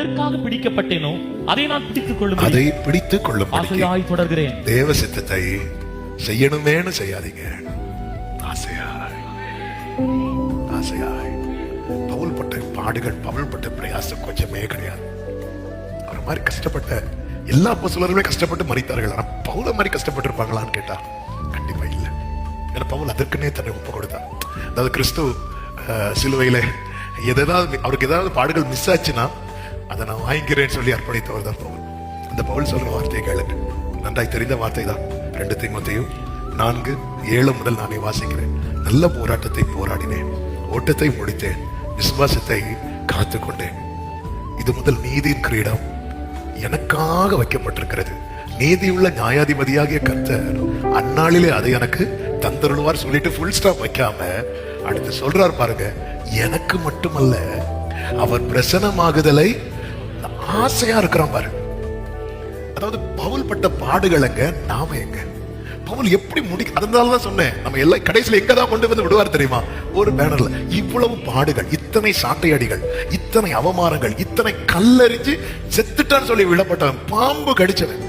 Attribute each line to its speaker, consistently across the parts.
Speaker 1: எதற்காக பிடிக்கப்பட்டேனோ அதை நான்
Speaker 2: அதை பிடித்துக் கொள்ளும்
Speaker 1: ஆசையாய் தொடர்கிறேன்.
Speaker 2: தேவ சித்தத்தை செய்யணுமேனு செய்யாதீங்க, ஆசையாய் ஆசையாய். பவுல் பட்ட பாடுகள், பவுல் பட்ட பிரயாசம் கொஞ்சமே கிடையாது. அவர் மாதிரி கஷ்டப்பட்ட எல்லா அப்போஸ்தலர்களுமே கஷ்டப்பட்டு மரித்தார்கள். ஆனா பவுல மாதிரி கஷ்டப்பட்டு இருப்பாங்களான்னு கேட்டா கண்டிப்பா இல்லை. ஏன்னா பவுல் அதற்குன்னே தன்னை ஒப்பு கொடுத்தார். அதாவது கிறிஸ்து சிலுவையில அவருக்கு ஏதாவது பாடுகள் மிஸ் ஆச்சுன்னா அதை நான் வாங்கிக்கிறேன்னு சொல்லி அர்ப்பணித்தவர் தான் பவுல். அந்த பவுல் சொல்ற வார்த்தையை கேளுங்க, நன்றாய் தெரிந்த வார்த்தை தான். 2 தீமோத்தேயு 4:7 முதல் நானே வாசிக்கிறேன். நல்ல போராட்டத்தை போராடினேன், ஓட்டத்தை முடித்தேன், விசுவாசத்தை காத்துக்கொண்டேன். இது முதல் நீதியின் கிரீடம் எனக்காக வைக்கப்பட்டிருக்கிறது. நீதியுள்ள நியாயாதிபதியாகிய கர்த்தர் அந்நாளிலே அதை எனக்கு தந்தருள்வார் சொல்லிட்டு ஃபுல் ஸ்டாப் வைக்காம அடுத்து சொல்றார் பாருங்க, எனக்கு மட்டுமல்ல அவர் பிரசன்னமாகுதலை ஆசையா இருக்கிறான் பாரு. அதாவது பவுல் பட்ட பாடுகளங்க, நாம எங்க பவுல் எப்படி அதனாலதான் சொன்னேன், நம்ம எல்லாம் கடைசியில எங்கதான் கொண்டு வந்து விடுவார் தெரியுமா? ஒரு பேனர்ல இவ்வளவு பாடுகள், இத்தனை சாட்டையடிகள், இத்தனை அவமானங்கள், இத்தனை கல்லறிஞ்சு செத்துட்டான்னு சொல்லி விடப்பட்டவன், பாம்பு கடிச்சவன்,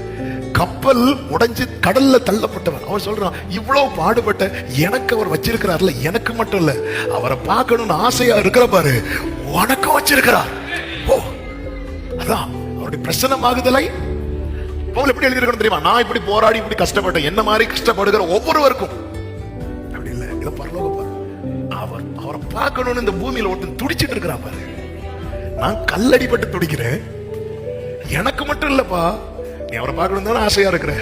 Speaker 2: கப்பல் உடைஞ்சு கடல்ல தள்ளப்பட்டவன். அவன் சொல்றான், இவ்வளவு பாடுபட்ட எனக்கு அவர் வச்சிருக்கிறார்ல, எனக்கு மட்டும் இல்ல, அவரை பார்க்கணும்னு ஆசையா இருக்கிற பாரு, உனக்கு வச்சிருக்கிறார். ஓ, அதான் அவருடைய பிரசன்னமாகுதலை பவுல் எப்படி எழுதியிருக்கணும் தெரியுமா? நான் இப்படி போராடி இப்படி கஷ்டப்பட்டேன், என்ன மாதிரி கஷ்டப்படுகிற ஒவ்வொருவருக்கும் அப்படி இல்ல, இதை பரலோக பாரு, அவரை பார்க்கணும்னு இந்த பூமியில ஒருத்தன் துடிச்சிட்டு இருக்கிறான் பாரு. நான் கல்லடிப்பட்டு துடிக்கிறேன், எனக்கு மட்டும் இல்லப்பா, நீ அவரை பார்க்கணும் தானே ஆசையா இருக்கிற,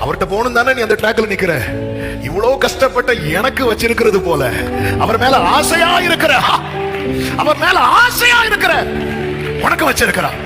Speaker 2: அவர்கிட்ட போகணும் தானே நீ அந்த ட்ராக்ல நிக்கிற. இவ்வளவு கஷ்டப்பட்ட எனக்கு வச்சிருக்கிறது போல அவர் மேல ஆசையா இருக்கிற, அவர் மேல ஆசையா இருக்கிற உனக்கு வச்சிருக்கிறார்.